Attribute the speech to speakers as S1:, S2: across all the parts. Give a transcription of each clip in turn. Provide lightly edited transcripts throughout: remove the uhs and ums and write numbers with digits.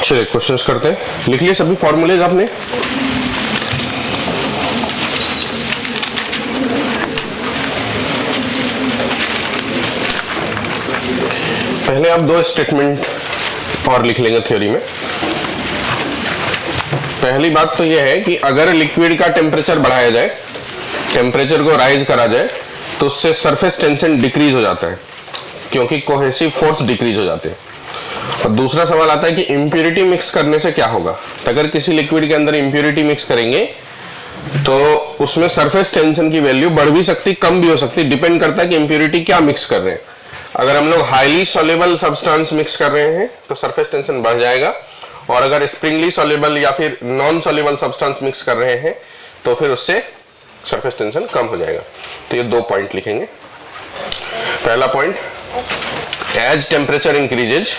S1: चलिए क्वेश्चंस करते हैं। लिख लिए सभी फॉर्मूलेज आपने? पहले आप दो स्टेटमेंट और लिख लेंगे थ्योरी में। पहली बात तो यह है कि अगर लिक्विड का टेम्परेचर बढ़ाया जाए, टेम्परेचर को राइज करा जाए, तो उससे सरफेस टेंशन डिक्रीज हो जाता है, क्योंकि कोहेसिव फोर्स डिक्रीज हो जाते हैं। और दूसरा सवाल आता है कि इम्प्यूरिटी मिक्स करने से क्या होगा। तो अगर किसी लिक्विड के अंदर इम्प्यूरिटी मिक्स करेंगे तो उसमें सरफेस टेंशन की वैल्यू बढ़ भी सकती, कम भी हो सकती, डिपेंड करता है कि इम्प्यूरिटी क्या मिक्स कर रहे हैं। अगर हम लोग हाईली सॉल्युबल सब्सटेंस मिक्स कर रहे हैं तो सरफेस टेंशन बढ़ जाएगा, और अगर स्प्रिंगली सॉल्युबल या फिर नॉन सॉल्युबल सब्सटेंस मिक्स कर रहे हैं तो फिर उससे सरफेस टेंशन कम हो जाएगा। तो ये दो पॉइंट लिखेंगे। पहला point, as temperature increases,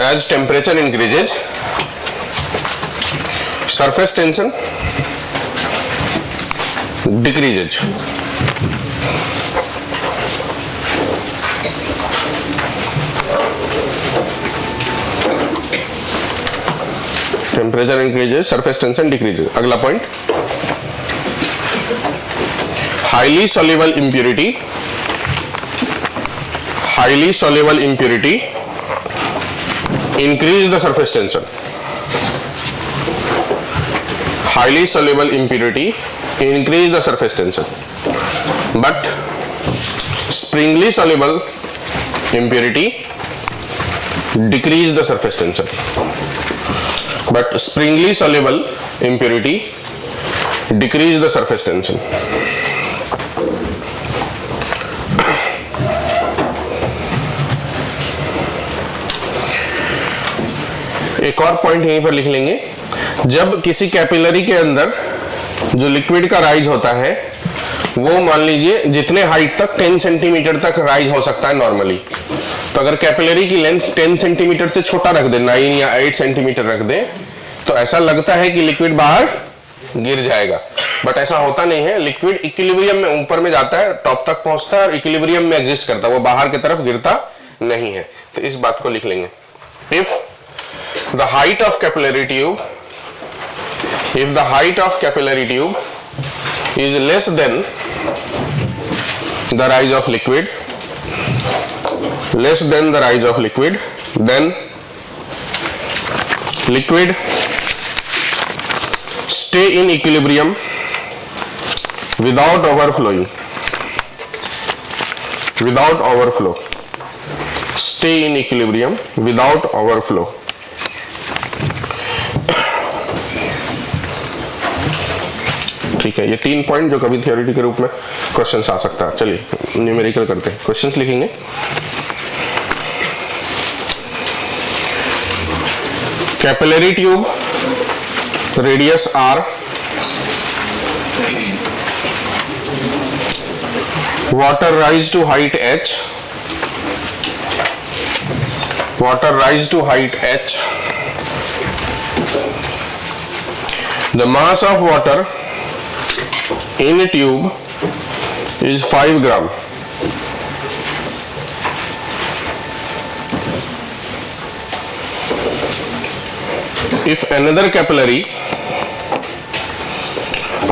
S1: as temperature increases, surface tension decreases. Temperature increases, surface tension decreases. अगला point, highly soluble impurity, highly soluble impurity increase the surface tension. Highly soluble impurity increase the surface tension, but springly soluble impurity decrease the surface tension. But springly soluble impurity decrease the surface tension. एक और point यहीं पर लिख लेंगे, जब किसी capillary के अंदर जो लिक्विड का राइज होता है वो मान लीजिए जितने हाइट तक 10 सेंटीमीटर तक राइज हो सकता है नॉर्मली। तो अगर कैपिलरी की लेंथ 10 सेंटीमीटर से छोटा रख दे, 9 या 8 सेंटीमीटर रख दे, तो ऐसा लगता है कि लिक्विड बाहर गिर जाएगा, बट ऐसा होता नहीं है। लिक्विड इक्विलिब्रियम में ऊपर में जाता है, टॉप तक पहुंचता है और इक्विलिब्रियम में एग्जिस्ट करता है, वो बाहर की तरफ गिरता नहीं है। तो इस बात को लिख लेंगे। If the height of capillary tube, if the height of capillary tube is less than the rise of liquid, less than the rise of liquid, then liquid stay in equilibrium without overflowing, without overflow, stay in equilibrium without overflow. ठीक है, ये तीन point जो कभी theory के रूप में questions आ सकता है। चलिए न्यूमेरिकल करते हैं, क्वेश्चंस लिखेंगे। Capillary tube, radius r, water rise to height h, water rise to height h, the mass of water in a tube is 5 gram. If another capillary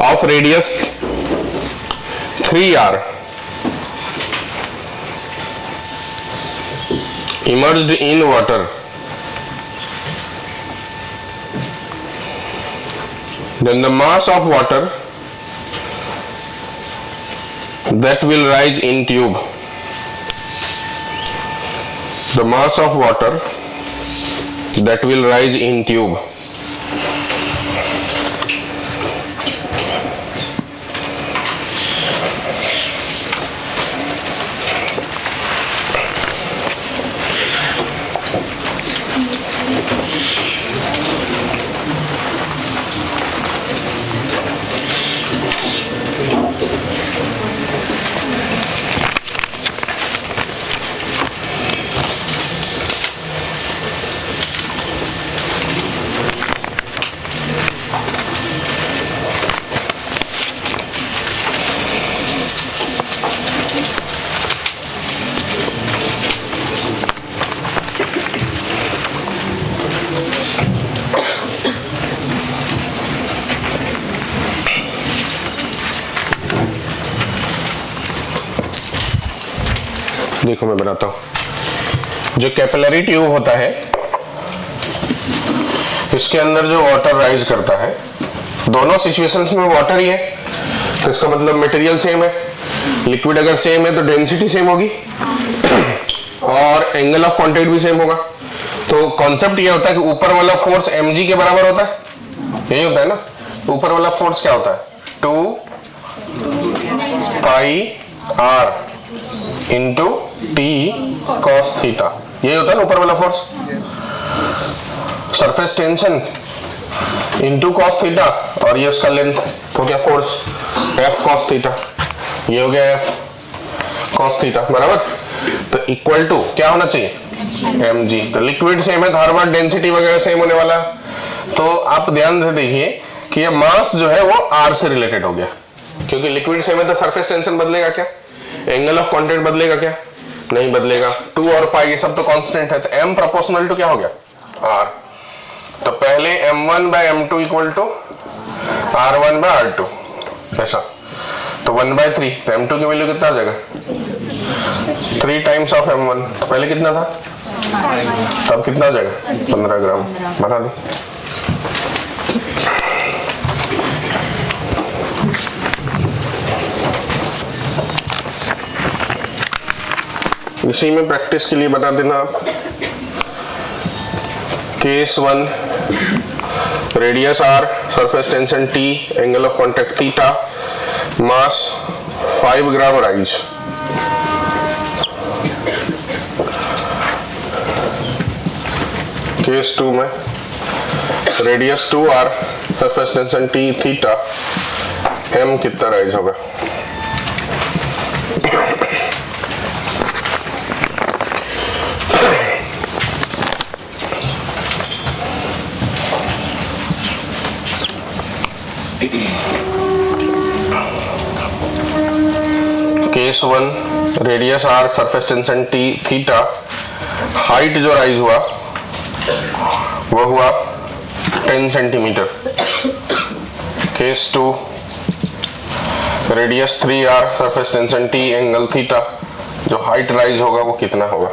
S1: of radius 3r immersed in water, then the mass of water that will rise in tube, the mass of water that will rise in tube देखो मैं बताता हूं। जो capillary tube होता है इसके अंदर जो वाटर राइज करता है, दोनों सिचुएशंस में वाटर ही है, तो इसका मतलब मटेरियल सेम है। लिक्विड अगर सेम है तो डेंसिटी सेम होगी और एंगल ऑफ कांटेक्ट भी सेम होगा। तो कॉन्सेप्ट ये होता है कि ऊपर वाला फोर्स mg के बराबर होता है, यही होता है ना। ऊपर वाला फोर्स क्या होता है 2 पाई r into T cos theta, यही होता है ना ऊपर वाला force. Surface tension into cos theta और ये उसका लेंथ हो गया फोर्स F कॉस थीटा, ये हो गया F कॉस थीटा बराबर। तो इक्वल टू क्या होना चाहिए mg। तो लिक्विड सेम है तो हर बार डेंसिटी वगैरह सेम होने वाला। तो आप ध्यान से देखिए कि ये मास जो है वो r से रिलेटेड हो गया, क्योंकि लिक्विड सेम है तो सरफेस टेंशन बदलेगा क्या, एंगल ऑफ कांटेक्ट बदलेगा क्या, नहीं बदलेगा। 2 और पाई ये सब तो कांस्टेंट है, तो m प्रोपोर्शनल टू क्या हो गया r। तो पहले m1 by m2 equal to r1 by r2 ऐसा। तो 1/3, तो m2 की वैल्यू कितना आ जाएगा 3 टाइम्स ऑफ m1। तो पहले कितना था, तब कितना हो जाएगा 15 ग्राम। बना दो। इसी में प्रैक्टिस के लिए बता देना आप। Case 1, radius r, surface tension t, angle of contact theta, mass 5 gram rise. Case 2 में radius 2r, surface tension t, theta, m कितना राइज होगा। Case 1 radius r, surface tension t, theta, height जो rise हुआ वो हुआ 10 centimetre. Case 2 radius 3r, surface tension t, angle theta, जो height rise होगा वो कितना होगा।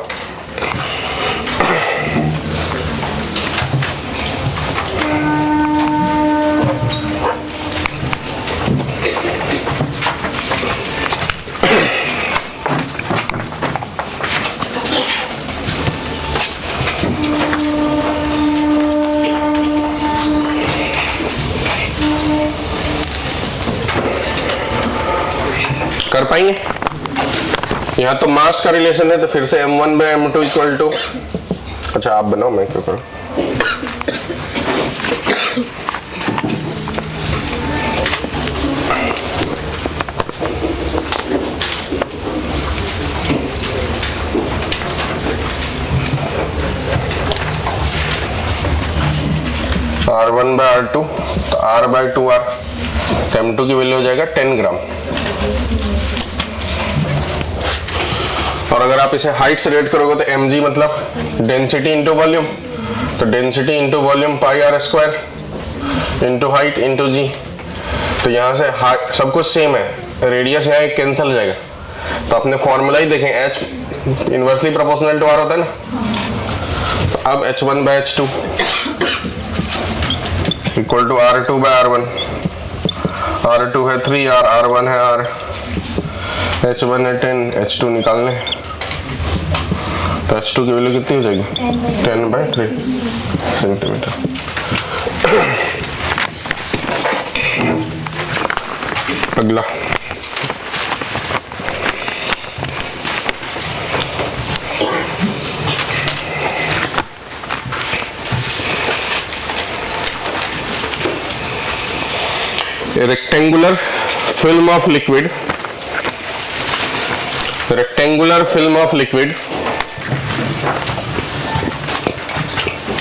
S1: कर पाएंगे। यहाँ तो मास का रिलेशन है, तो फिर से m1 by m2 equal to, अच्छा आप बनाओ मैं क्यों करूँ। r1 by r2, तो r by 2r, तो m2 की वैल्यू हो जाएगा 10 ग्राम। और अगर आप इसे हाइट से रेट करोगे तो mg मतलब डेंसिटी इंटू वॉल्यूम, तो density into volume pi r square into height into G. तो यहाँ से हाइट सब कुछ सेम है, रेडियस यहाँ कैंसिल हो जाएगा। तो अपने फॉर्मूला ही देखें, h inversely proportional to r होता है ना। तो अब h1 by h2 equal to r2 by r1। r2 है 3r, r1 है r, h1 है 10, h2 निकाल लें। तो h2 की वैल्यू कितनी हो जाएगी 10/3 सेंटीमीटर। अगला rectangular film of liquid, rectangular film of liquid.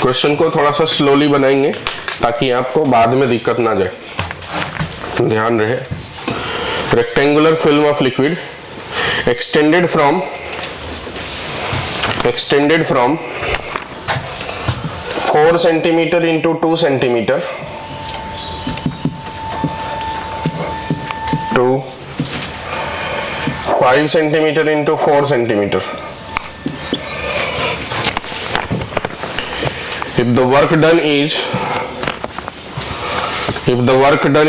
S1: Question को थोड़ा सा स्लोली बनाएंगे ताकि आपको बाद में दिक्कत ना जाए, ध्यान रहे। Rectangular film of liquid extended from 4 centimetre into 2 centimetre to 5 centimetre into 4 centimetre. If the work done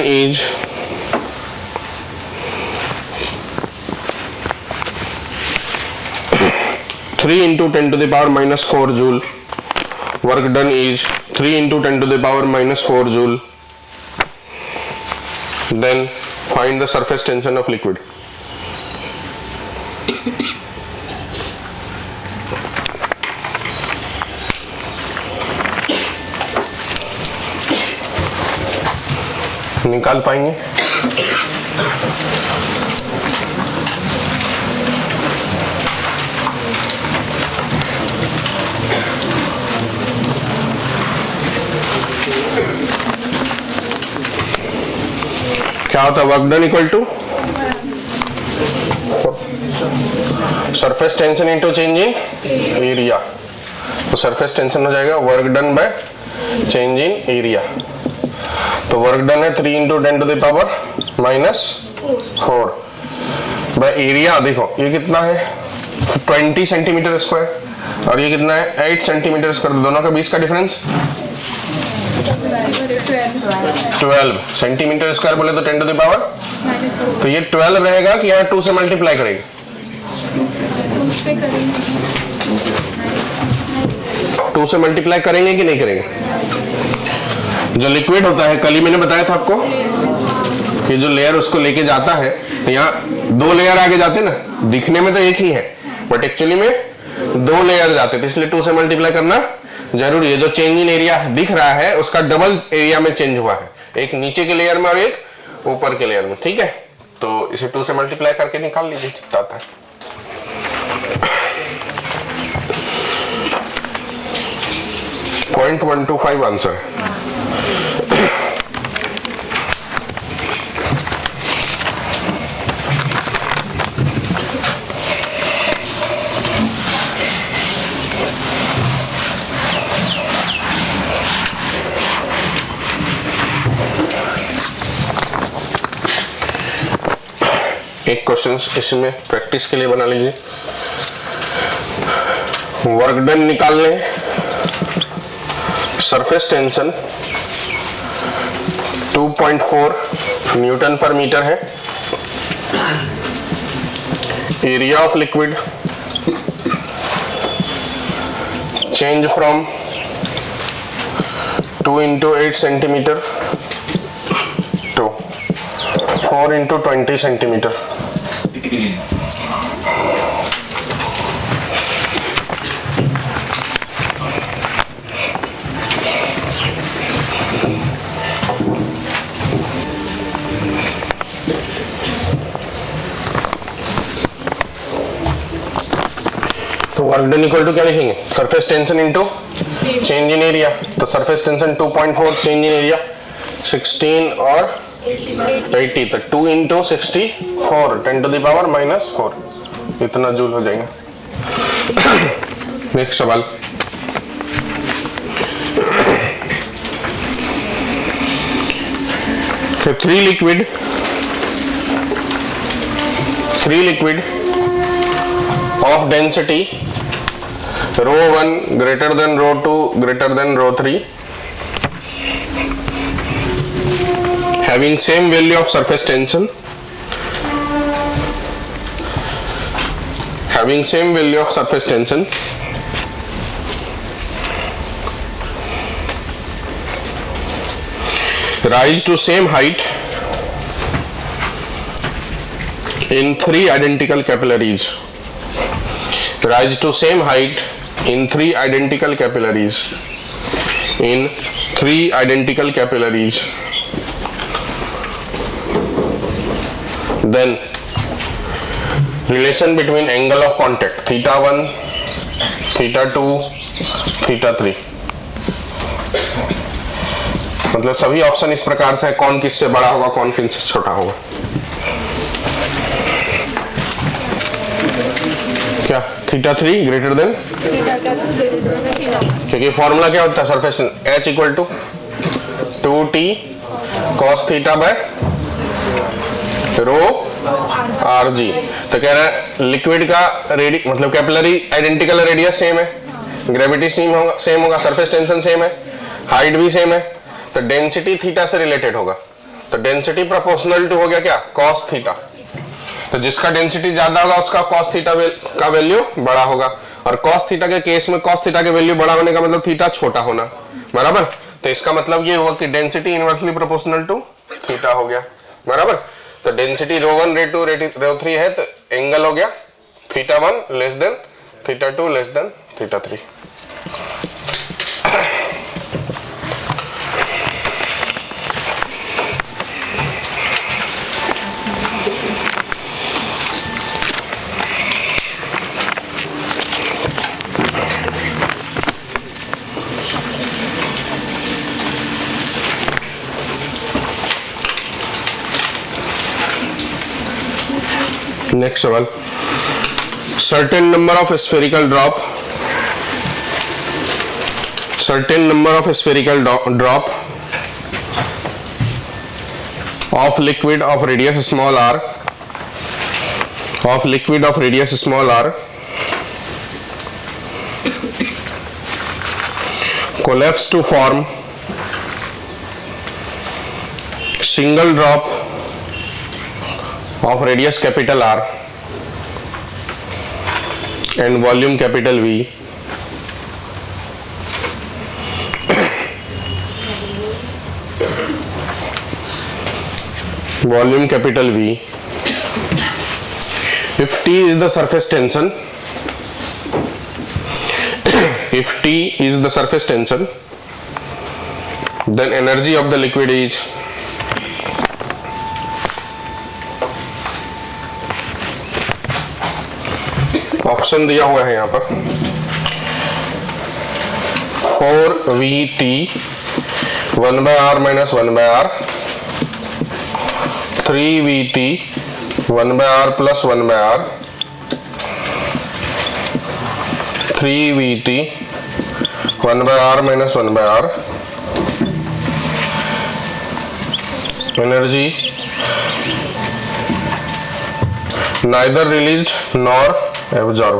S1: is 3 into 10 to the power minus 4 joule, work done is 3 into 10 to the power minus 4 joule, then find the surface tension of liquid. निकाल पाएंगे? क्या होता है work done equal to surface tension into change in area. तो surface tension हो जाएगा work done by change in area. तो work done है 3 into 10 to the power minus 4 by area. देखो ये कितना है 20 सेंटीमीटर स्क्वायर और ये कितना है 8 सेंटीमीटर स्क्वायर. दोनों के बीच का डिफरेंस 12 सेंटीमीटर स्क्वायर बोले तो 10 टू द पावर. तो ये 12 रहेगा कि यहाँ 2 से मल्टीप्लाई करेंगे. 2 से मल्टीप्लाई करेंगे कि नहीं करेंगे? जो लिक्विड होता है कल ही मैंने बताया था आपको कि जो लेयर उसको लेके जाता है तो यहाँ 2 लेयर आगे जाते ना. दिखने में तो एक ही है बट एक्चुअली में 2 लेयर जाते थे, इसलिए 2 से मल्टीप्लाई करना जरूरी है. जो चेंज इन एरिया दिख रहा है उसका डबल एरिया में चेंज हुआ है, एक नीचे के लेयर में और एक ऊपर के लेयर में. ठीक है, तो इसे 2 से मल्टीप्लाई करके निकाल लीजिए कितना आता है. .125 आंसर है. एक क्वेश्चन इसमें प्रैक्टिस के लिए बना लीजिए. वर्क डन निकालने surface tension 2.4 newton per metre है. Area of liquid change from 2 into 8 centimetre to 4 into 20 centimetre. तो वर्क डन इक्वल टू क्या लिखेंगे? Surface tension into change in area. तो surface tension 2.4, change in area 16 और 80. तो 2 into 64 10 to the power minus 4 इतना joule हो जाएगा. Next सवाल. three liquid of density rho 1 greater than rho 2 greater than rho 3 having same value of surface tension rise to same height in 3 identical capillaries. Rise to same height in 3 identical capillaries. Then relation between angle of contact theta 1, theta 2, theta 3. मतलब सभी option इस प्रकार से है, कौन किससे बड़ा होगा कौन किससे छोटा होगा. क्या थीटा 3 ग्रेटर देन, क्योंकि फॉर्मूला क्या होता है surface H equal to 2t cos theta by rho r g. तो कह रहा है लिक्विड का मतलब कैपिलरी आइडेंटिकल रेडियस सेम है, ग्रेविटी सेम होगा, सरफेस टेंशन सेम है, हाइट भी सेम है, तो डेंसिटी थीटा से रिलेटेड होगा। तो डेंसिटी प्रोपोर्शनल टू हो गया क्या, कॉस थीटा। तो जिसका डेंसिटी ज्यादा होगा उसका कॉस थीटा का वैल्यू बड़ा होगा, और कॉस थीटा के केस में कॉस थीटा के वैल्यू बड़ा होने का मतलब थीटा छोटा होना, बराबर। तो इसका मतलब ये हुआ कि density inversely proportional to theta हो गया, बराबर। तो डेंसिटी ρ1 ρ2 ρ3 है, तो एंगल हो गया θ1 less than θ2 less than θ3। Next सवाल, certain number of spherical drop of liquid of radius small r collapse to form single drop of radius capital R and volume capital V if T is the surface tension then energy of the liquid is option दिया हुआ है यहाँ पर 4VT 1/r minus 1/r, 3VT 1/r plus 1/r, 3VT 1/r minus 1/r, energy neither released nor absorb।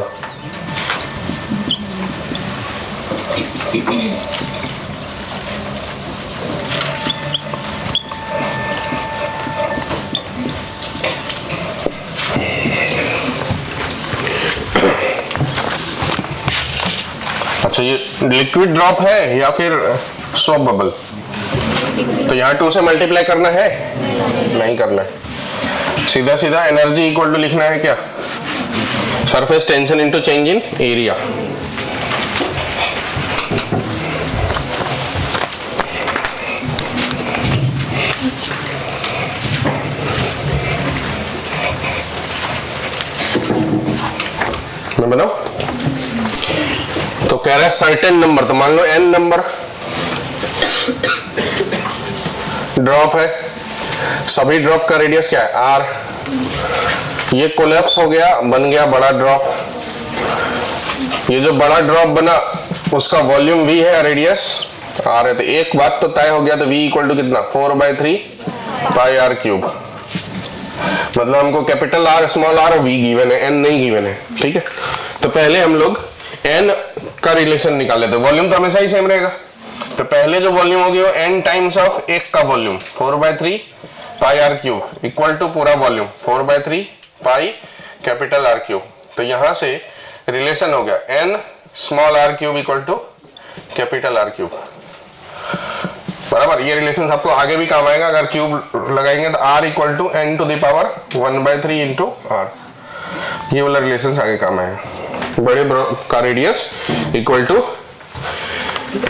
S1: अच्छा, ये liquid drop है या फिर सोप बबल? तो यहाँ 2 से मल्टीप्लाई करना है? नहीं करना है, सीधा सीधा एनर्जी इक्वल टू लिखना है क्या, surface tension into change in area. मैं बनाऊं? तो कह रहा है सर्टेन नंबर, तो मान लो n नंबर ड्रॉप है, सभी ड्रॉप का रेडियस क्या है r, ये कोलैप्स हो गया, बन गया बड़ा ड्रॉप। ये जो बड़ा ड्रॉप बना उसका वॉल्यूम v है, रेडियस r है। तो एक बात तो तय हो गया, तो v इक्वल टू कितना 4/3 पाई r क्यूब। मतलब हमको capital R small r v given है, n नहीं गिवन है, ठीक है। तो पहले हम लोग n का रिलेशन निकाल लेते, वॉल्यूम तो हमेशा ही सेम रहेगा। तो पहले जो वॉल्यूम होगी वो n टाइम्स ऑफ एक का volume 4/3 pi r cube equal to पूरा volume 4/3 pi capital R cube. तो यहां से रिलेशन हो गया n small r cube equal to capital R cube, बराबर। ये रिलेशन आपको आगे भी काम आएगा, अगर क्यूब लगाएंगे तो r equal to n to the power 1/3 into r, ये वाला रिलेशन आगे काम आएगा। बड़े का रेडियस इक्वल टू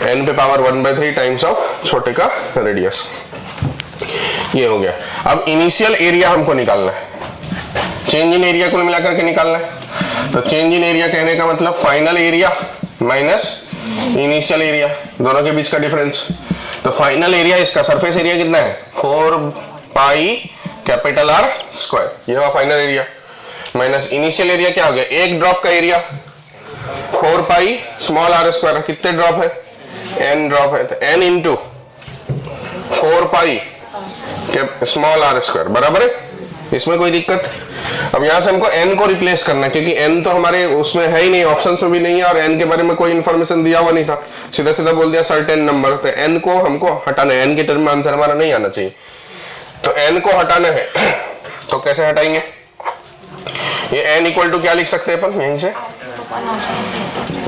S1: n पे पावर 1/3 टाइम्स ऑफ छोटे का रेडियस, ये हो गया। अब इनिशियल एरिया हमको निकालना है, चेंज इन एरिया कुल मिलाकर के निकालना है। तो चेंज इन एरिया कहने का मतलब final area minus initial area, दोनों के बीच का डिफरेंस। तो फाइनल एरिया इसका सरफेस एरिया कितना है 4 पाई कैपिटल R स्क्वायर, ये हुआ final area, minus initial area क्या हो गया, एक ड्रॉप का area 4 pi small r square. कितने ड्रॉप है, n ड्रॉप है, तो n into 4 pi small r square बराबर है इसमें कोई दिक्कत? अब यहाँ से हमको n को रिप्लेस करना है, क्योंकि n तो हमारे उसमें है ही नहीं, ऑप्शंस में भी नहीं है, और n के बारे में कोई इन्फॉर्मेशन दिया हुआ नहीं था, सीधा सीधा बोल दिया सर्टेन नंबर। तो n को हमको हटाना है, n के टर्म में आंसर हमारा नहीं आना चाहिए, तो n को हटाना है। तो कैसे हटाएंगे? ये n इक्वल टू क्या लिख सकते हैं अपन यहीं से?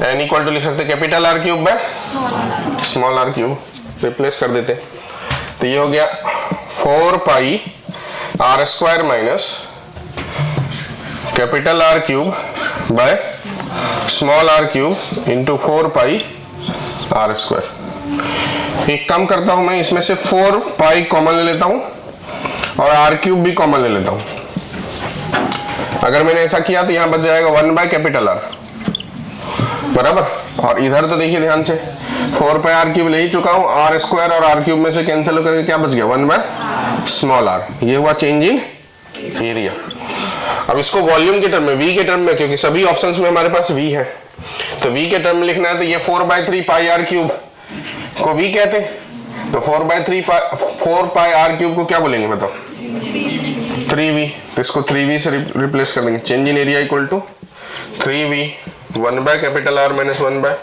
S1: n इक्वल टू लिख सकते हैं capital R cube by small r cube, replace कर देते। तो ये हो गया 4 pi r square minus capital R cube by small r cube into 4 pi r square. एक काम करता हूं मैं, इसमें से 4 पाई कॉमन ले लेता हूं और r क्यूब भी कॉमन ले लेता हूं। अगर मैंने ऐसा किया तो यहां बच जाएगा 1 बाय कैपिटल R, बराबर। और इधर तो देखिए ध्यान से 4 पाई r क्यूब ले ही चुका हूं, r स्क्वायर और r क्यूब में से कैंसिल करके क्या बच गया? 1 बाय स्मॉल r। ये हुआ चेंज इन एरिया। अब इसको वॉल्यूम के टर्म में, v के टर्म में, क्योंकि सभी ऑप्शंस में हमारे पास v है, तो v के टर्म में लिखना है। तो ये 4/3 पाई r क्यूब को v कहते हैं, तो 4 पाई r क्यूब को क्या बोलेंगे बताओ? 3v। तो इसको 3v से रिप्लेस कर देंगे। Change in area equal to 3v 1 by capital R minus 1 by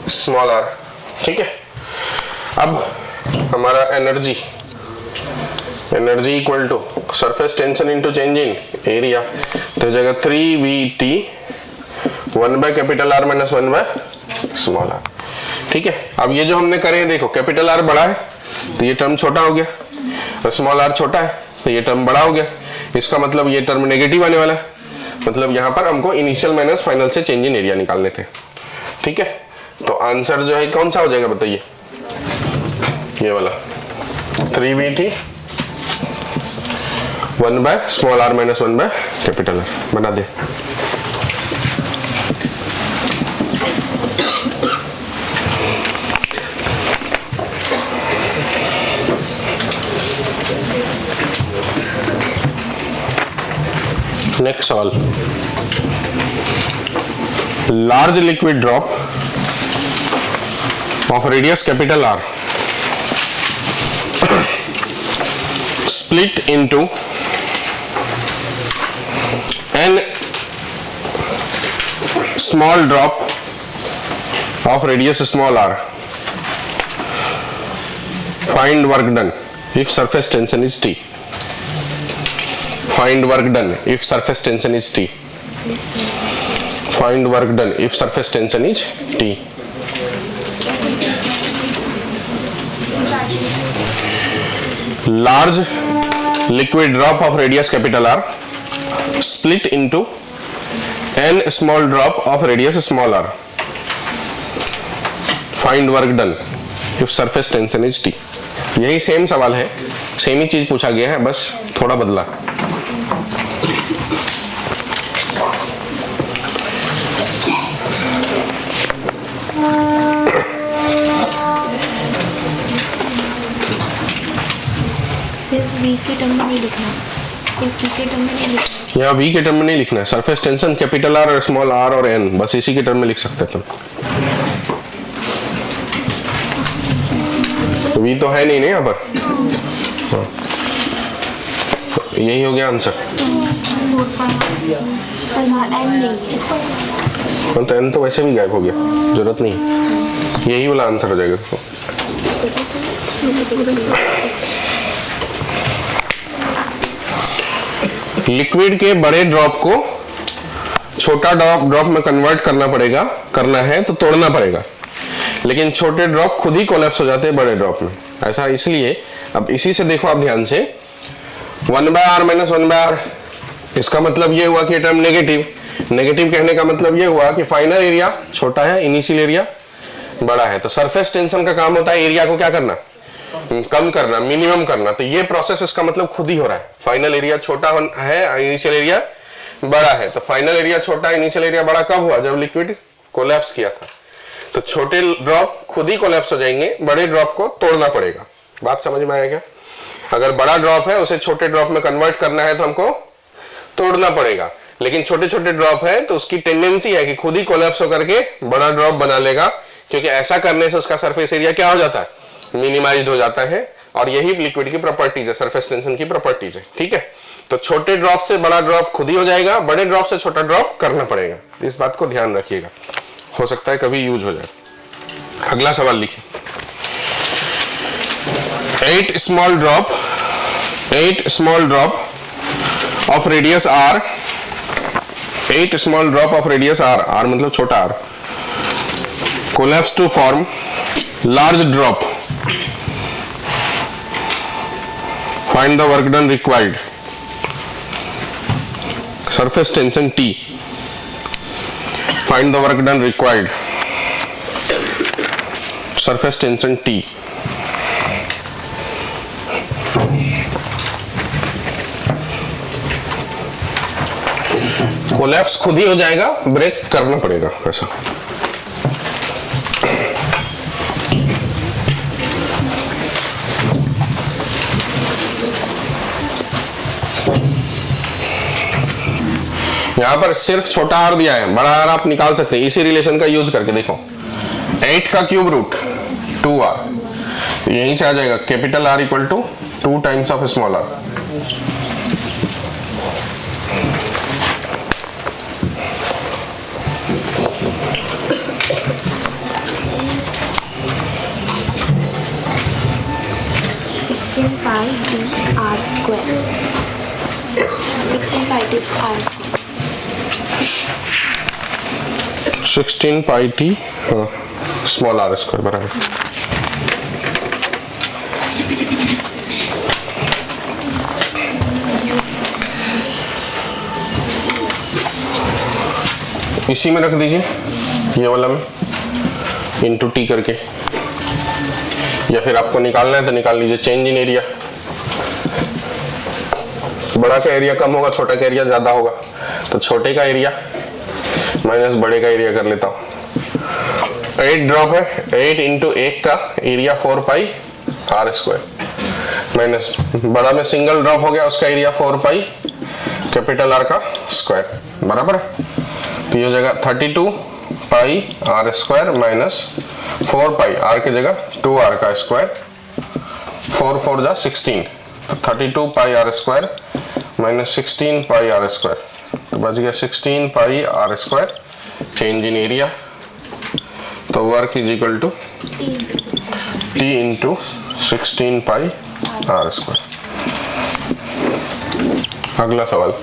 S1: small r। ठीक है। अब हमारा energy equal to surface tension into change in area, तो जगह 3vt 1 by capital R minus 1 by small r। ठीक है। अब ये जो हमने करे हैं, देखो कैपिटल R बड़ा है तो ये टर्म छोटा हो गया, और स्मॉल r छोटा है तो ये टर्म बड़ा हो गया। इसका मतलब ये टर्म नेगेटिव आने वाला है, मतलब यहाँ पर हमको इनिशियल माइनस फाइनल से चेंज इन एरिया निकालने थे। ठीक है। तो आंसर जो है कौन सा हो जाएगा बताइए? ये वाला 3vt 1 by small r minus 1 by capital R। बना दे। नेक्स्ट सवाल, large liquid drop of radius capital R split into n small drop of radius small r. Find work done if surface tension is T. Find work done if surface tension is T. Find work done if surface tension is T. Large liquid drop of radius capital R split into n small drop of radius small r. Find work done if surface tension is T. यही same सवाल है, same ही चीज पूछा गया है, बस थोड़ा बदला।
S2: सिर्फ v के टर्म में नहीं लिखना, सिर्फ v के टर्म में नहीं लिखना।
S1: यहाँ v के टर्म में नहीं लिखना है, सरफेस टेंशन कैपिटल R और स्मॉल r और n, बस इसी के टर्म में लिख सकते हैं तुम। v तो है नहीं यहाँ पर। हाँ। यही हो गया आंसर। हाँ, तो n तो वैसे भी गायब हो गया, जरूरत नहीं है, यही वाला आंसर हो जाएगा। लिक्विड के बड़े ड्रॉप को छोटा ड्रॉप में कन्वर्ट करना है तो तोड़ना पड़ेगा, लेकिन छोटे ड्रॉप खुद ही कोलैप्स हो जाते हैं बड़े ड्रॉप में। ऐसा इसलिए, अब इसी से देखो आप ध्यान से, 1 by r minus 1 by r, इसका मतलब ये हुआ कि टर्म नेगेटिव कहने का मतलब ये हुआ कि फाइनल एरिया छोटा है, इनिशियल एरिया बड़ा है। तो सरफेस टेंशन का काम होता है एरिया को क्या करना, कम करना, मिनिमम करना। तो ये प्रोसेस इसका मतलब खुद ही हो रहा है। फाइनल एरिया छोटा है, इनिशियल एरिया बड़ा है। तो फाइनल एरिया छोटा, इनिशियल एरिया बड़ा कब हुआ? जब लिक्विड कोलैप्स किया था। तो छोटे ड्रॉप खुद ही कोलैप्स हो जाएंगे, बड़े ड्रॉप को तोड़ना पड़ेगा। बात समझ में आया क्या? अगर बड़ा ड्रॉप है उसे छोटे ड्रॉप में कन्वर्ट करना है तो हमको तोड़ना पड़ेगा, लेकिन छोटे छोटे ड्रॉप है तो उसकी टेंडेंसी है कि खुद ही कोलैप्स होकर के बड़ा ड्रॉप बना लेगा, क्योंकि ऐसा करने से उसका सरफेस एरिया क्या हो जाता है, मिनिमाइज्ड हो जाता है। और यही लिक्विड की प्रॉपर्टीज है, सरफेस टेंशन की प्रॉपर्टीज है। ठीक है। तो छोटे ड्रॉप से बड़ा ड्रॉप खुद ही हो जाएगा, बड़े ड्रॉप से छोटा ड्रॉप करना पड़ेगा। इस बात को ध्यान रखिएगा, हो सकता है कभी यूज हो जाए। अगला सवाल लिखिए। 8 small drop of radius r, 8 small drop of radius r, r मतलब छोटा r, collapse to form large drop. Find the work done required. Surface tension T. Find the work done required. Surface tension T. Collapse खुद ही हो जाएगा, break करना पड़ेगा ऐसा। यहां पर सिर्फ छोटा आर दिया है, बड़ा आर आप निकाल सकते हैं इसी रिलेशन का यूज करके। देखो 8 का क्यूब रूट 2r, यहीं से आ जाएगा capital R equal to 2 times of small r। Sixteen pi T small r square बराबर। इसी में रख दीजिए, ये वाला में इंटू टी करके, या फिर आपको निकालना है तो निकाल लीजिए। चेंज इन एरिया, बड़ा का एरिया कम होगा, छोटा का एरिया ज्यादा होगा, तो छोटे का एरिया माइनस बड़े का एरिया कर लेता हूं। 8 ड्रॉप है, 8 इंटू 1 का area 4 pi r square, minus बड़ा में सिंगल ड्रॉप हो गया, उसका एरिया 4 पाई कैपिटल R का स्क्वायर बराबर। तो ये हो जाएगा 32 pi r square minus 4 pi, r की जगह 2r का स्क्वायर, 4 4 जा 16, 32 pi r square minus 16 pi r square, तो बच गया 16 pi r square. Change in area, तो work is equal to t into 16 pi r square. अगला सवाल,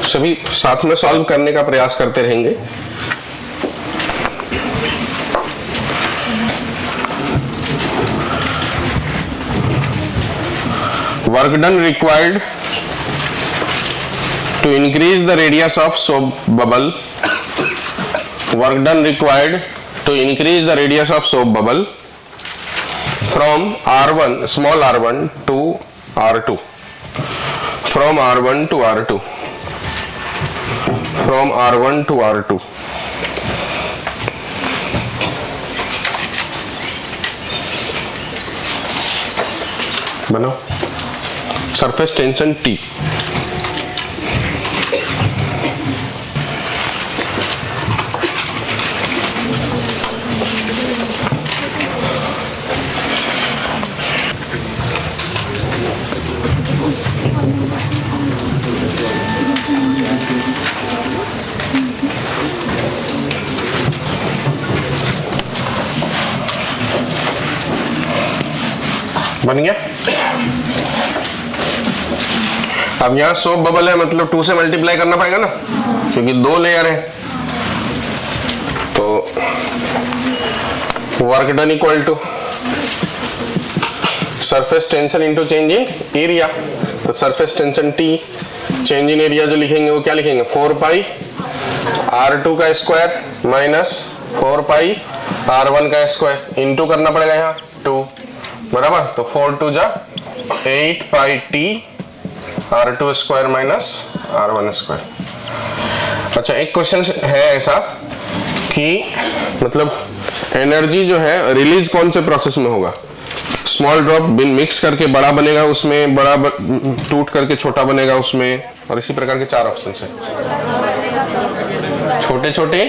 S1: सभी साथ में सॉल्व करने का प्रयास करते रहेंगे। Work done required to increase the radius of soap bubble. Work done required to increase the radius of soap bubble from R1, small r1 to R2. From R1 to R2. From R1 to R2. बनाओ। Surface tension T, बन गया। अब यहाँ soap bubble है, मतलब 2 से multiply करना पड़ेगा ना, क्योंकि 2 लेयर है। तो work done equal to surface tension into change in area, तो surface tension T, change in area जो लिखेंगे वो क्या लिखेंगे, 4 पाई R2 का स्क्वायर माइनस 4 पाई R1 का स्क्वायर, इंटू करना पड़ेगा यहाँ 2 बराबर। तो 4 2 जा 8 पाई T R2 square minus R1 square. अच्छा, एक क्वेश्चन है ऐसा कि मतलब एनर्जी जो है रिलीज कौन से प्रोसेस में होगा, स्मॉल ड्रॉप बिन मिक्स करके बड़ा बनेगा उसमें, बड़ा टूट करके छोटा बनेगा उसमें, और इसी प्रकार के 4 ऑप्शन है। छोटे छोटे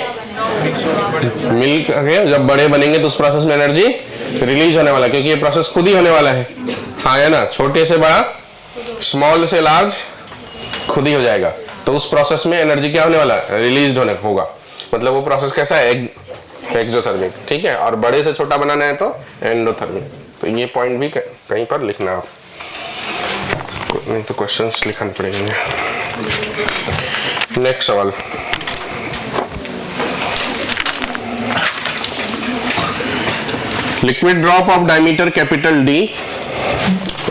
S1: मिल करके जब बड़े बनेंगे तो उस प्रोसेस में एनर्जी रिलीज होने वाला है, क्योंकि ये प्रोसेस खुद ही होने वाला है। हाँ है ना, छोटे से बड़ा, स्मॉल से लार्ज खुद ही हो जाएगा। तो उस प्रोसेस में एनर्जी क्या होने वाला है, रिलीज होने होगा। मतलब वो प्रोसेस कैसा है, एक्सोथर्मिक, ठीक है। और बड़े से छोटा बनाना है तो एंडोथर्मिक। तो ये पॉइंट भी कहीं पर लिखना आप, नहीं तो क्वेश्चंस लिखने पड़ेंगे। नेक्स्ट सवाल, liquid drop of diameter capital D,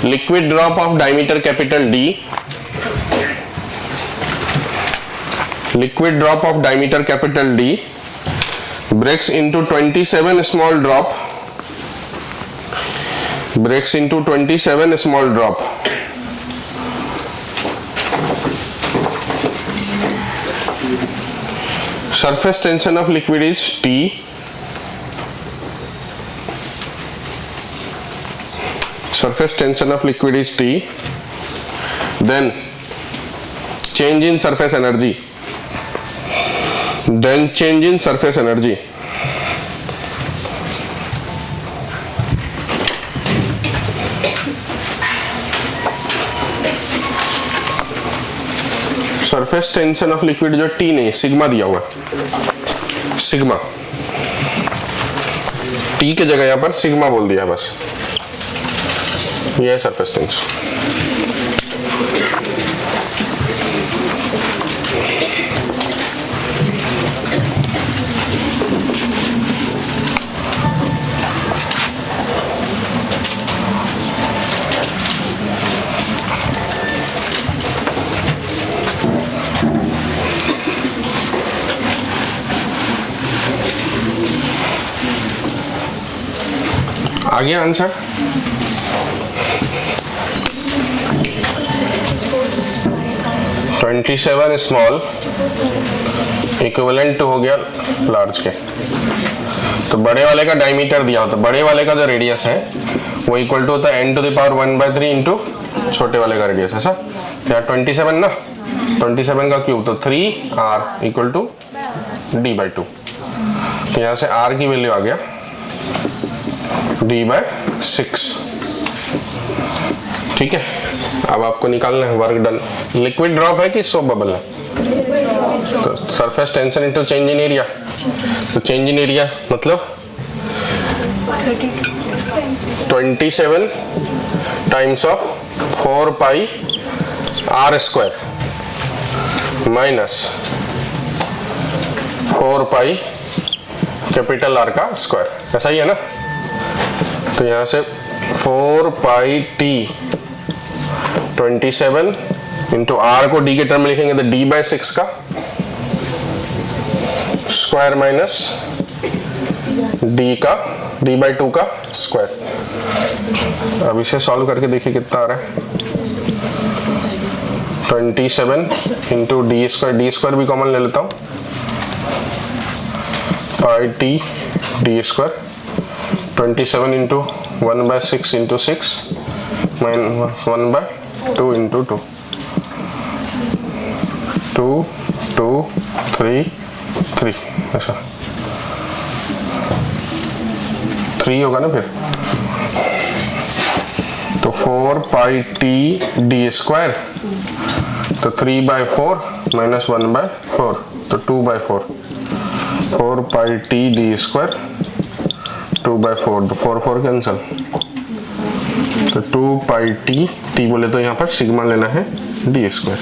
S1: liquid drop of diameter capital D, liquid drop of diameter capital D breaks into 27 small drop, breaks into 27 small drop. Surface tension of liquid is T. Surface tension of liquid is T. Then change in surface energy. Then change in surface energy. Surface tension of liquid जो T नहीं, sigma दिया हुआ, sigma, T के जगह यहां पर sigma बोल दिया बस। ये है सरफेस टेंशन। आगे answer, twenty seven small equivalent हो गया लार्ज के। तो बड़े वाले का डायमीटर दिया होता, बड़े वाले का जो रेडियस है वो इक्वल टू होता है n to the power 1/3 into छोटे वाले का रेडियस है सर। तो यार 27 ना, 27 का क्यूब, तो 3r इक्वल टू d/2। तो यहाँ से r की वैल्यू आ गया d/6, ठीक है। अब आपको निकालना है वर्क डन। लिक्विड ड्रॉप है कि सोप बबल है? तो surface tension into change in area. तो चेंज इन एरिया मतलब 27 times of 4 pi r square minus 4 pi capital R का स्क्वायर, ऐसा ही है ना। तो यहाँ से 4 पाई t 27 इंटू R को D के टर्म में लिखेंगे तो d/6 का स्क्वायर माइनस d/2 का स्क्वायर। अब इसे सॉल्व करके देखिए कितना आ रहा है। 27 इंटू d² भी कॉमन ले लेता हूँ, पाई t d², 27 into 1/6 into 6 minus 1/2 into 2, 2 2 3 3, ऐसा 3 होगा ना फिर। तो 4 पाई t d², तो 3/4 माइनस 1/4, तो 2/4, 4 पाई t d², 2/4, तो 4 4 कैंसल, तो 2 पाई t बोले तो यहाँ पर सिग्मा लेना है d²।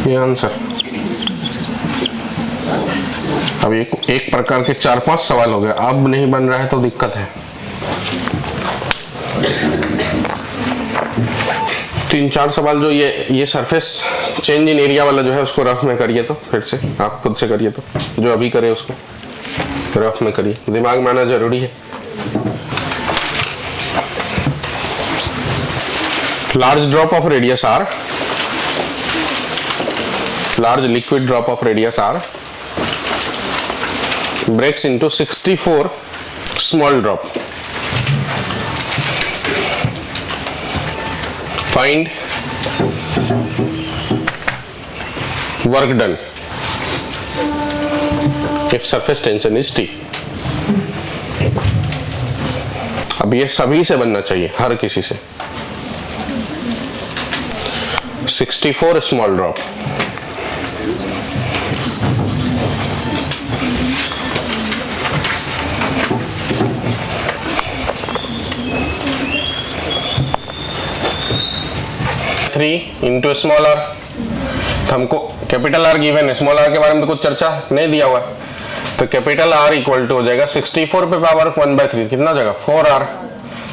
S1: ये आंसर। अब एक प्रकार के 4-5 सवाल हो गए। अब नहीं बन रहा है तो दिक्कत है। 3-4 सवाल जो ये सरफेस चेंज इन एरिया वाला जो है उसको रफ में करिए, तो फिर से आप खुद से करिए, तो जो अभी करे उसको रफ में करिए, दिमाग में आना जरूरी है। Large drop of radius r, large liquid drop of radius r breaks into 64 small drop. Find work done if surface tension is T. अब ये सभी से बनना चाहिए, हर किसी से। 64 small drop, into small r. तो हमको कैपिटल आर गिवन है, स्मॉल आर के बारे में तो कुछ चर्चा नहीं दिया हुआ, तो कैपिटल आर इक्वल टू हो जाएगा 64 पे पावर 1/3, कितना हो जाएगा 4r।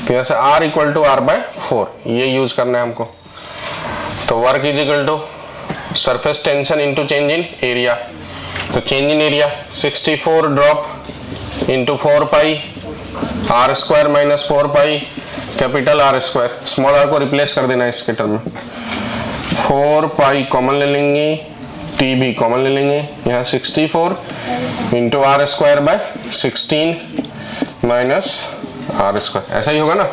S1: तो यहाँ से r इक्वल टू r/4, ये यूज करना है हमको। तो work is equal to surface tension into change in area. तो change in area 64 drop into 4 pi r square minus 4 pi capital R square. Small r को रिप्लेस कर देना इसके टर्म में, 4 पाई कॉमन ले लेंगे, t भी कॉमन ले लेंगे, यहाँ 64 into R square by 16 minus R square, ऐसा ही होगा ना।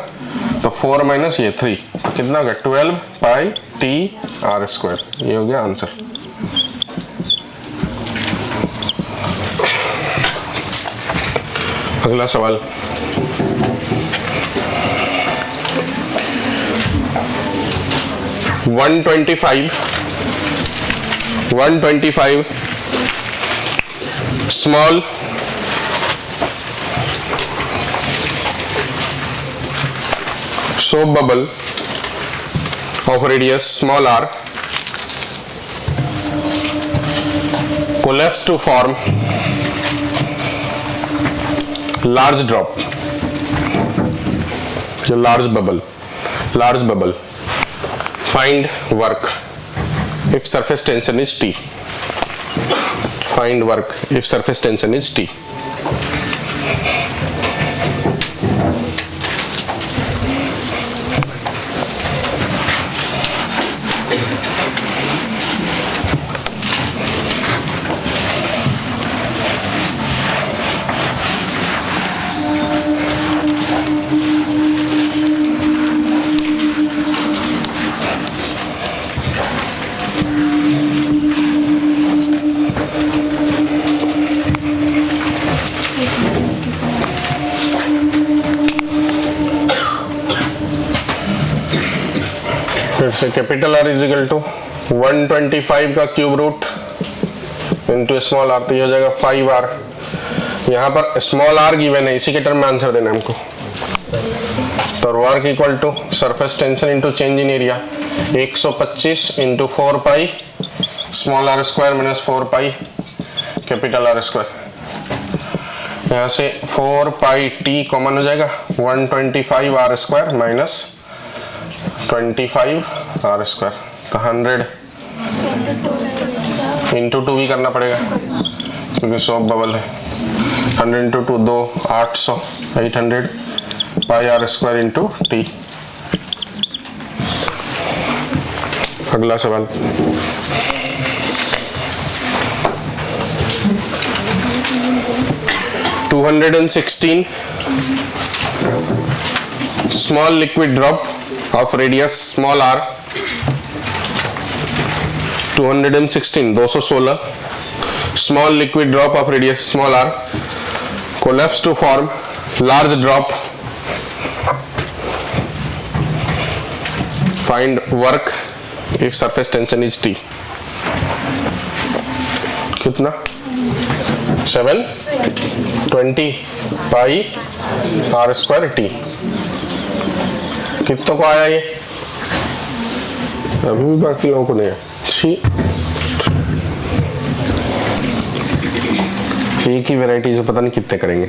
S1: तो 4 माइनस ये 3, कितना होगा 12 पाई t R स्क्वायर, ये हो गया आंसर। अगला सवाल, one twenty five small soap bubble of radius small r collapse to form large drop, जो large bubble, find work if surface tension is T, find work if surface tension is T। फिर से capital R is equal to 125 का cube root into small r, तो ये हो जाएगा 5r। यहाँ पर स्मॉल r गिवन है, इसी के टर्म में आंसर देना है हमको। तो work equal to surface tension into change in area 125 into 4 pi small r square minus 4 pi capital R square. यहाँ से 4 पाई t कॉमन हो जाएगा, 125 r square minus 25 R square, तो 100 इंटू 2 भी करना पड़ेगा क्योंकि सोप बबल है। 100 इंटू 2 2 800, 800 पाई R स्क्वायर इंटू टी। अगला सवाल, (216) small liquid drop of radius small r, 216 small liquid drop of radius small r collapse to form large drop, find work if surface tension is T। कितना 720 पाई R square T। कितनों को आया ये? अभी भी बाकी लोगों को नहीं है। एक ही वैरायटी से पता नहीं कितने करेंगे।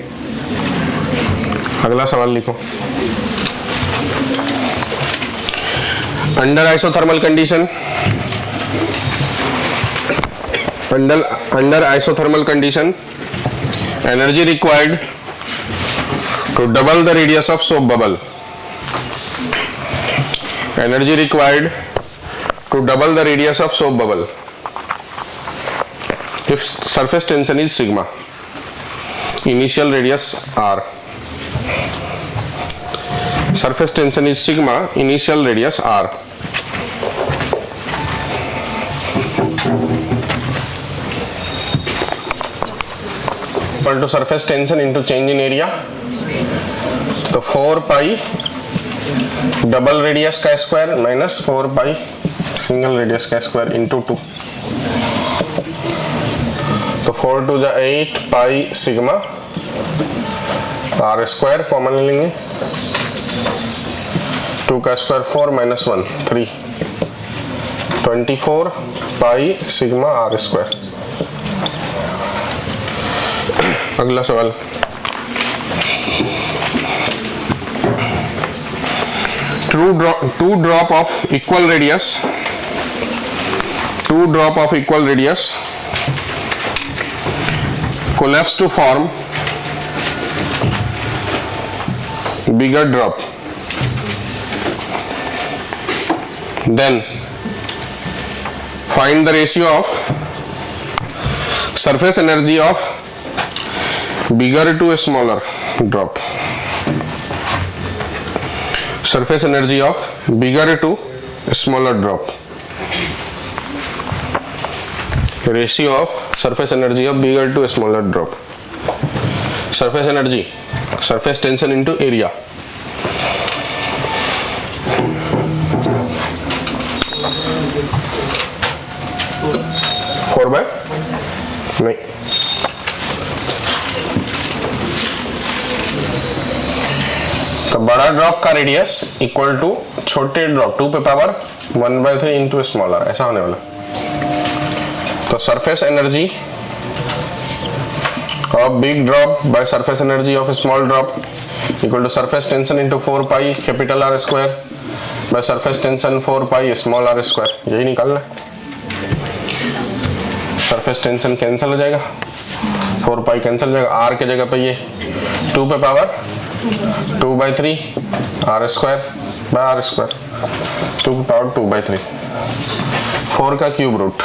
S1: अगला सवाल लिखो, under isothermal condition, under isothermal condition energy required to double the radius of soap bubble, energy required to double the radius of soap bubble if surface tension is sigma, initial radius r, surface tension is sigma, initial radius r। equal to surface tension into change in area, तो 4 pi double radius का square minus 4 pi single radius का square into 2। तो 4 2 जा 8 pi sigma r square common ले लेंगे, 2 का square 4 minus 1 3, 24 pi sigma r square. अगला सवाल, two drop of equal radius collapse to form bigger drop. Then find the ratio of surface energy of bigger to smaller drop. Surface energy of bigger to smaller drop. Ratio of surface energy of bigger to smaller drop. Surface energy, surface tension into area. Four by नहीं, तो बड़ा drop का radius equal to छोटे drop 2 पे power 1/3 into smaller, ऐसा होने वाला। तो surface energy of big drop by surface energy of small drop equal to surface tension into 4 pi capital R square by surface tension 4 pi small R square. यही निकालना है। Surface tension cancel हो जाएगा, 4 pi cancel हो जाएगा, are के जगह पे ये 2 पे power 2/3 R square by R square, 2 पे पावर 2/3, 4 का क्यूब रूट।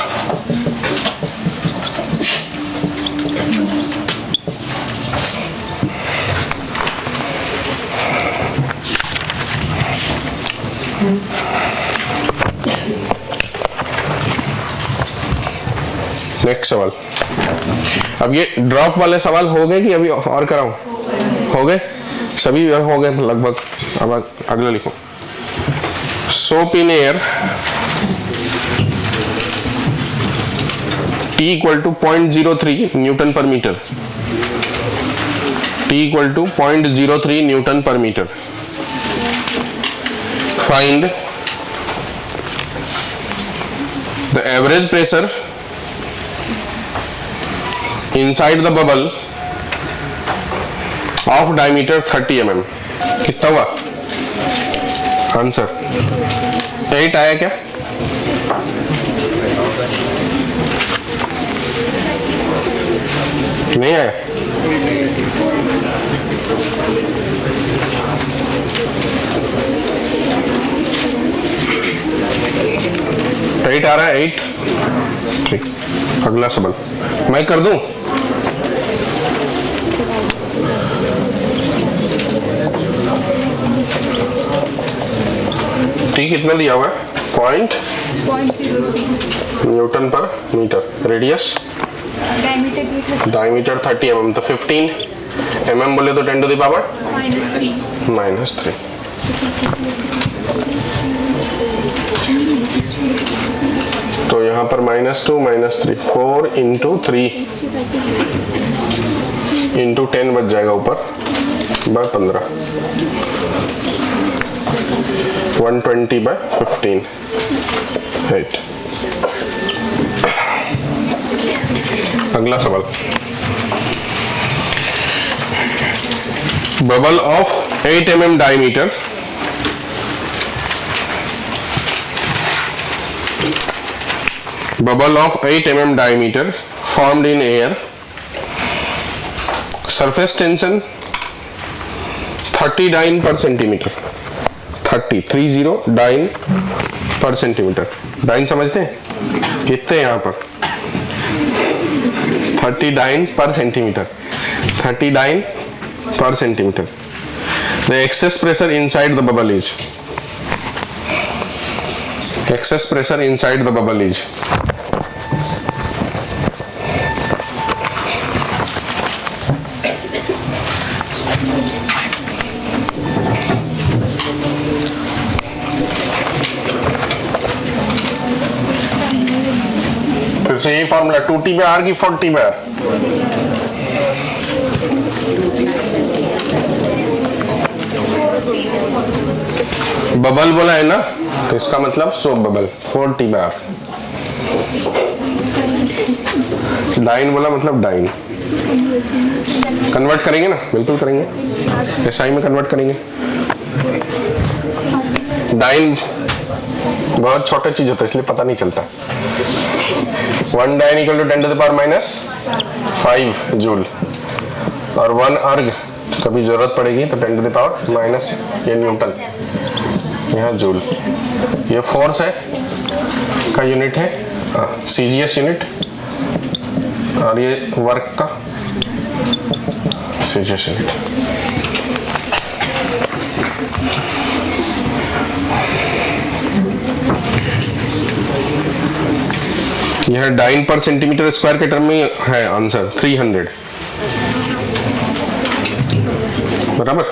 S1: नेक्स्ट सवाल। अब ये ड्रॉप वाले सवाल हो गए कि अभी और कराऊं? हो गए, सभी हो गए लगभग। अब अगला लिखो। Soap in air T equal to 0.03 newton per metre, T equal to 0.03 newton per metre. Find the average pressure inside the bubble of diameter 30 mm। कितना हुआ आंसर? 8 आया क्या? नहीं आया? तो 8 आ रहा है, 8। ठीक, अगला सवाल मैं कर दूं। टी कितना दिया हुआ है? 0.03 newton per metre. Radius diameter 30 mm, तो 15 mm बोले तो 10 टू द पावर -3। तो यहाँ पर -2 -3 4 इंटू 3 इंटू 10 बच जाएगा ऊपर बाय 15, 120 बाय 15 8। अगला सवाल। Bubble of 8 mm diameter formed in air, surface tension 30 dyne per centimeter, 30 dyne per centimeter। Dine समझते हैं कितने यहाँ पर? 30 dyne per centimeter, 30 dyne per centimeter। The excess pressure inside the bubble is, excess pressure inside the bubble is फिर से यही formula 2T/R की 40/R। Bubble बोला है ना, तो इसका मतलब सोप बबल 4T/R। डाइन बोला मतलब डाइन। कन्वर्ट करेंगे ना, बिल्कुल करेंगे, एसआई में कन्वर्ट करेंगे। डाइन बहुत छोटा चीज होता है इसलिए पता नहीं चलता। 1 डाइन इक्वल टू 10⁻⁻5 जूल, और 1 अर्ग कभी जरूरत पड़ेगी तो 10⁻⁻, ये न्यूटन, यहाँ जूल। ये फोर्स है का यूनिट है सीजीएस यूनिट, और ये वर्क का सीजीएस यूनिट। यह डाइन पर सेंटीमीटर स्क्वायर के टर्म में है आंसर 300, बराबर।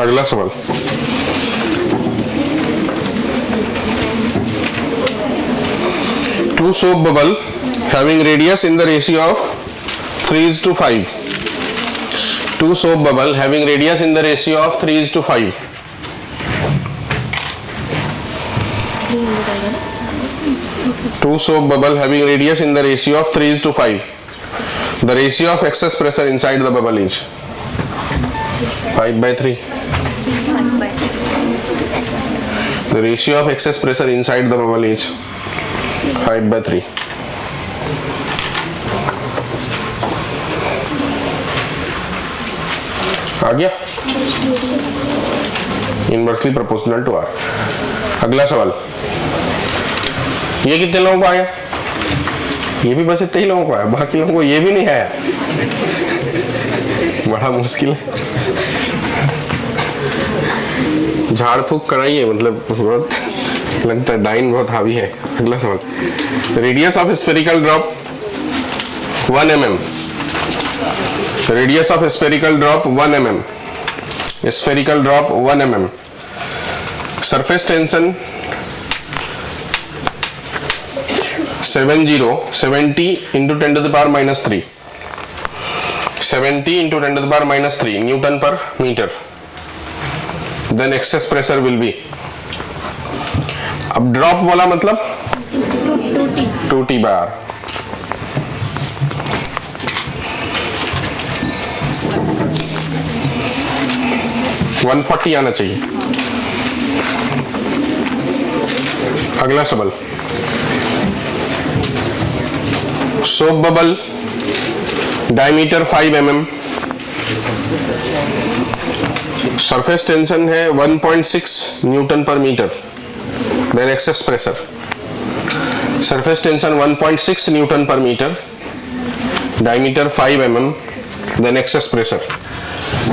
S1: अगला सवाल, two soap bubble having radius in the ratio of 3:5। Two soap bubble having radius in the ratio of 3:5। Two soap bubble having radius in the ratio of 3:5. The ratio of excess pressure inside the bubble is 5/3. The ratio of excess pressure inside the bubble is 5/3. आ गया, inversely proportional to are. अगला सवाल, ये कितने लोगों को आया? ये भी बस इतने ही लोगों को आया, बाकी लोगों को ये भी नहीं आया। बड़ा मुश्किल है, झाड़ फूक कराइए, मतलब बहुत लगता है डाइन बहुत हावी है। अगला सवाल, radius of spherical drop 1 mm। Radius of spherical drop 1 mm। Spherical drop 1 mm। Surface tension 70 into 10⁻³ 70 into 10⁻³ newton per metre. Then excess pressure will be, अब ड्रॉप बोला मतलब 2T/R। वन 140 आना चाहिए। अगला सवाल, soap bubble diameter 5 mm, surface tension है 1.6 newton per metre. Then excess pressure, surface tension 1.6 newton per metre, diameter 5 mm, then excess pressure.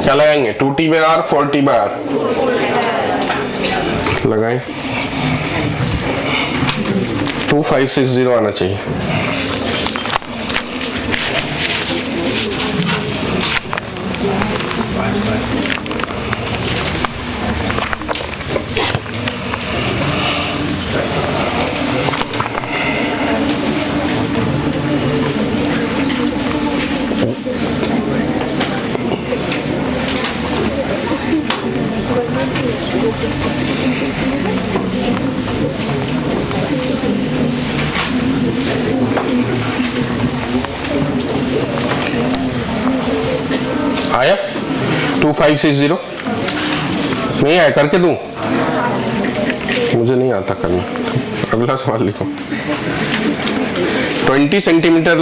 S1: क्या लगाएंगे? 2T/R 4T/R लगाएं। 2560 आना चाहिए। आया 2560? नहीं आया, करके दूं? मुझे नहीं आता करना। अगला सवाल लिखो, 20 centimetre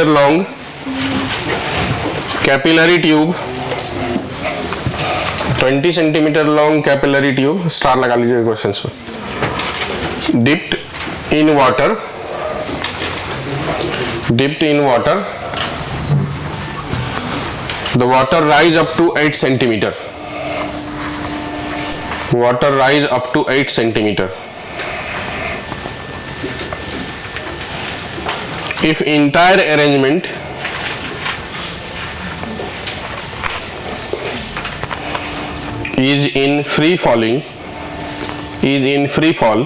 S1: long capillary tube, 20 centimetre long capillary tube, star लगा लीजिए क्वेश्चन में। Dipped in water, the water rise up to 8 centimeter. Water rise up to 8 centimeter. If entire arrangement is in free falling is in free fall,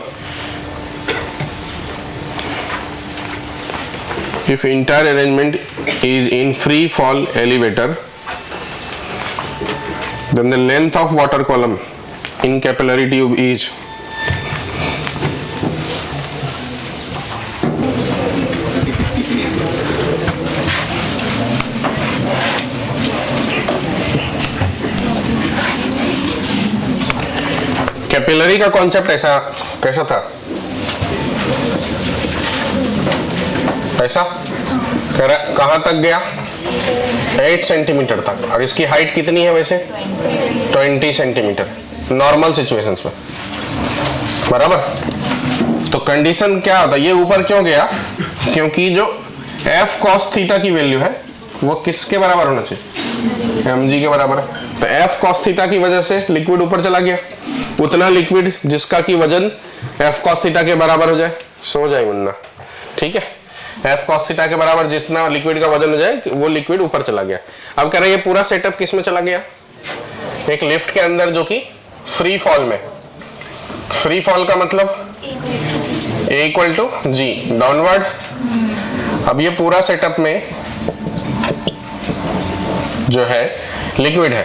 S1: if entire arrangement is in free fall elevator, then the length of water column in capillary tube is capillary का concept ऐसा कैसा था, ऐसा कहां तक गया, 8 centimetre तक, और इसकी हाइट कितनी है वैसे 20 सेंटीमीटर नॉर्मल सिचुएशंस में, बराबर। तो कंडीशन क्या होता है, ये ऊपर क्यों गया, क्योंकि जो f cos थीटा की वैल्यू है वो किसके बराबर होना चाहिए, mg के बराबर है। तो f cos थीटा की वजह से लिक्विड ऊपर चला गया, उतना लिक्विड जिसका की वजन f cos थीटा के बराबर हो जाए, सो जाए मुन्ना, ठीक है। f cos थीटा के बराबर जितना लिक्विड का वजन हो जाए वो लिक्विड ऊपर चला गया। अब कह रहे हैं ये पूरा सेटअप किस में चला गया, एक लिफ्ट के अंदर जो कि फ्री फॉल में। फ्री फॉल का मतलब A equal to G downward. अब ये पूरा सेटअप में जो है लिक्विड है,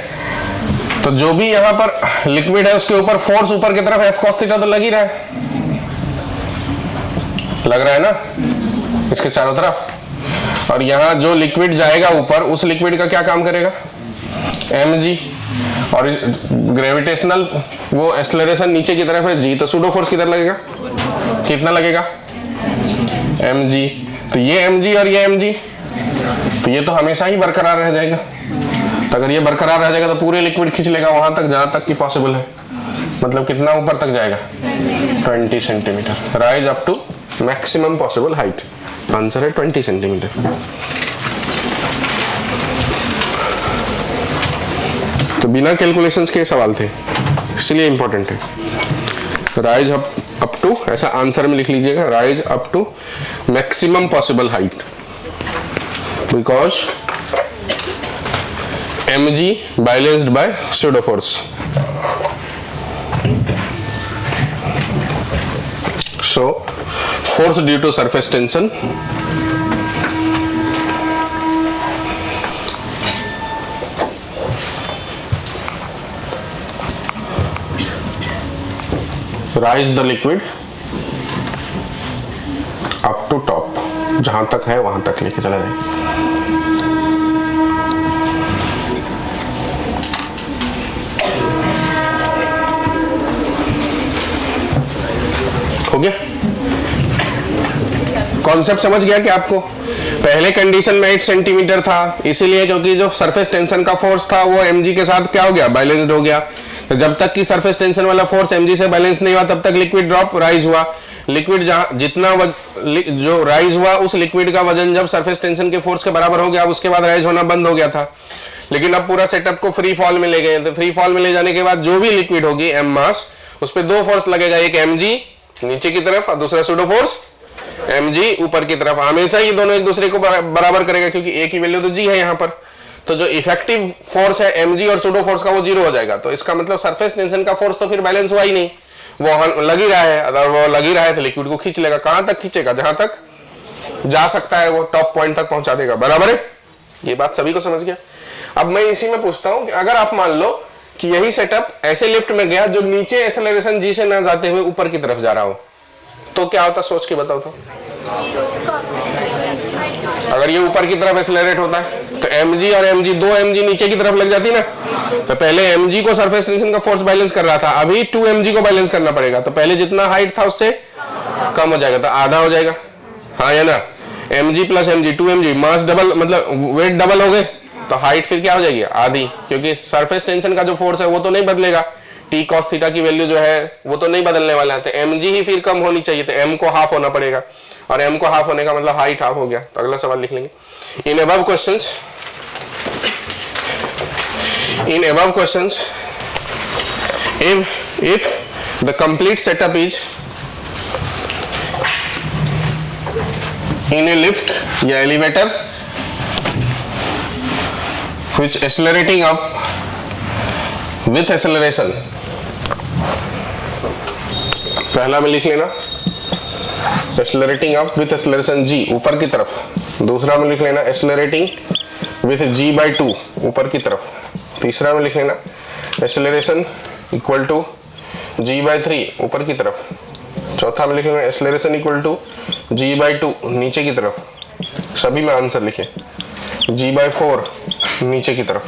S1: तो जो भी यहां पर लिक्विड है उसके ऊपर फोर्स ऊपर की तरफ f cos थीटा तो लग ही रहा है, लग रहा है ना इसके चारों तरफ। और यहां जो लिक्विड जाएगा ऊपर उस लिक्विड का क्या काम करेगा, mg, और ग्रेविटेशनल वो एक्सेलरेशन नीचे की तरफ है g, तो सूडो फोर्स किधर लगेगा, कितना लगेगा mg। तो ये mg और ये mg, तो ये तो हमेशा ही बरकरार रह जाएगा। तो अगर ये बरकरार रह जाएगा तो पूरे लिक्विड खींच लेगा वहां तक जहां तक की पॉसिबल है, मतलब कितना ऊपर तक जाएगा 20 centimetre, rise up to maximum possible height. Answer है 20 सेंटीमीटर। तो बिना कैलकुलेशंस के सवाल थे, इसलिए इंपॉर्टेंट है। राइज अप टू, ऐसा आंसर में लिख लीजिएगा, rise up to maximum possible height, because mg balanced by pseudo force. So force due to surface tension rise the liquid up to top, जहां तक है वहां तक लेके चला जाए। हो गया, कॉन्सेप्ट समझ गया कि आपको। पहले कंडीशन में 8 सेंटीमीटर था, इसीलिए क्योंकि जो सरफेस टेंशन का फोर्स था वो mg के साथ क्या हो गया, बैलेंस्ड हो गया। तो जब तक कि सरफेस टेंशन वाला फोर्स mg से बैलेंस नहीं हुआ तब तक लिक्विड ड्रॉप राइज हुआ। लिक्विड जहां जितना जो राइज हुआ उस लिक्विड का वजन जब सरफेस टेंशन के फोर्स के बराबर हो गया, उसके बाद राइज होना बंद हो गया था। लेकिन अब पूरा सेटअप को फ्री फॉल में ले गए, तो फ्री फॉल में ले जाने के बाद जो भी लिक्विड होगी m मास, उस पर 2 फोर्स लगेगा, एक mg नीचे की तरफ और दूसरा सूडो फोर्स mg ऊपर की तरफ। हमेशा ही दोनों एक दूसरे को बराबर करेगा क्योंकि एक ही वैल्यू तो g है यहाँ पर। तो जो इफेक्टिव फोर्स है mg और सूडो फोर्स का वो 0 हो जाएगा। तो इसका मतलब सरफेस टेंशन का फोर्स तो फिर बैलेंस हुआ ही नहीं, वो लग ही रहा है। अगर वो लग ही रहा है तो लिक्विड को खींच लेगा, कहां तक खींचेगा, जहां तक जा सकता है वो टॉप पॉइंट तक पहुंचा देगा, बराबर है। ये बात सभी को समझ गया। अब मैं इसी में पूछता हूं कि अगर आप मान लो कि यही सेटअप ऐसे लिफ्ट में गया जो नीचे एक्सेलरेशन जी से ना जाते हुए ऊपर की तरफ जा रहा हो, तो क्या होता, सोच के बताओ तो। अगर ये ऊपर की तरफ एक्सेलरेट होता है तो mg और mg, 2 mg नीचे की तरफ लग जाती ना। तो पहले mg को सरफेस टेंशन का फोर्स बैलेंस कर रहा था, अभी 2 mg को बैलेंस करना पड़ेगा। तो पहले जितना हाइट था उससे कम हो जाएगा, तो आधा हो जाएगा, हाँ या ना। mg plus mg 2 mg, mass double मतलब वेट डबल हो गए, तो हाइट फिर क्या हो जाएगी, आधी, क्योंकि सरफेस टेंशन का जो फोर्स है वो तो नहीं बदलेगा, टी कॉस थीटा की वैल्यू जो है वो तो नहीं बदलने वाला है। तो mg ही फिर कम होनी चाहिए, तो m को हाफ होना पड़ेगा, और m को हाफ होने का मतलब हाइट हाफ हो गया। तो अगला सवाल लिख लेंगे। In above questions if the complete setup is in a lift या elevator which accelerating up with acceleration पहला में लिख लेना accelerating up with acceleration g ऊपर की तरफ, दूसरा में लिख लेना एक्सेलरेटिंग विथ g by 2 ऊपर की तरफ, तीसरा में लिख लेना acceleration equal to g by 3 ऊपर की तरफ, चौथा में लिख लेना acceleration equal to g by 2 नीचे की तरफ। सभी में आंसर लिखे g by 4 नीचे की तरफ।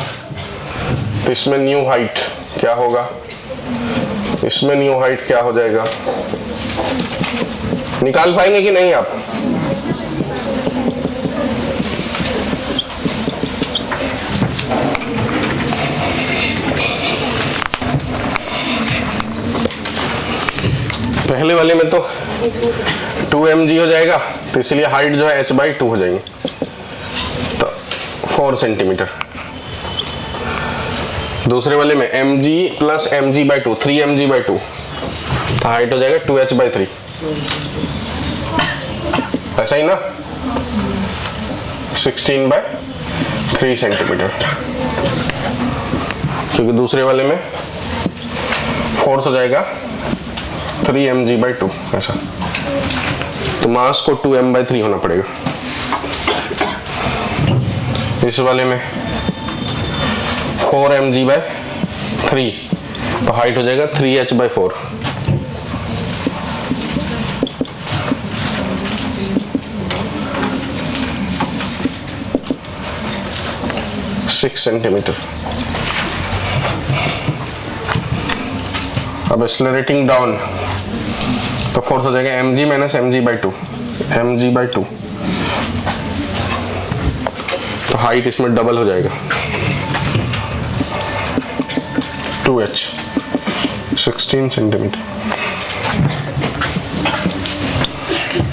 S1: तो इसमें न्यू हाइट क्या होगा, इसमें न्यू हाइट क्या हो जाएगा, निकाल पाएंगे कि नहीं आप? पहले वाले में तो 2 mg हो जाएगा, तो इसलिए हाइट जो है h by 2 हो जाएगी, तो 4 सेंटीमीटर। दूसरे वाले में mg plus mg by 2 3 mg by 2, तो हाइट हो जाएगा 2h by 3, ऐसा ही ना, 16 by 3 सेंटीमीटर। क्योंकि दूसरे वाले में फोर्स हो जाएगा 3 mg by 2 ऐसा, तो मास को 2m by 3 होना पड़ेगा। इस वाले में 4 mg by 3, तो हाइट हो जाएगा 3h by 4। Six centimetre. अब एक्सेलरेटिंग डाउन, तो फोर्स हो जाएगा mg minus mg by 2, mg by 2, तो हाइट इसमें डबल हो जाएगा 2h 16 सेंटीमीटर।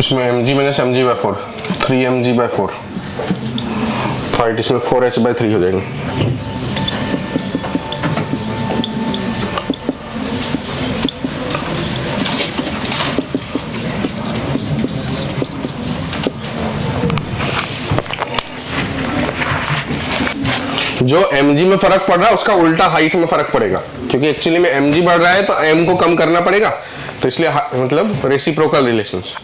S1: इसमें mg minus mg by 4 3 mg by 4, height इसमें 4h by 3 हो जाएगी। जो mg में फर्क पड़ रहा है उसका उल्टा हाइट में फर्क पड़ेगा, क्योंकि एक्चुअली में mg बढ़ रहा है तो m को कम करना पड़ेगा, तो इसलिए मतलब रेसिप्रोकल रिलेशंस।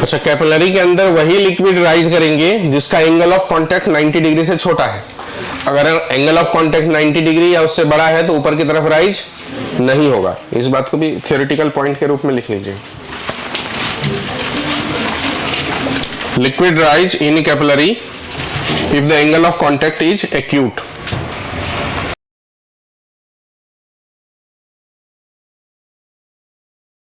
S1: अच्छा, कैपिलरी के अंदर वही लिक्विड राइज करेंगे जिसका एंगल ऑफ कांटेक्ट 90 डिग्री से छोटा है। अगर एंगल ऑफ कांटेक्ट 90 डिग्री या उससे बड़ा है तो ऊपर की तरफ राइज नहीं होगा। इस बात को भी थ्योरेटिकल पॉइंट के रूप में लिख लीजिए। Liquid rise in capillary if the angle of contact is acute.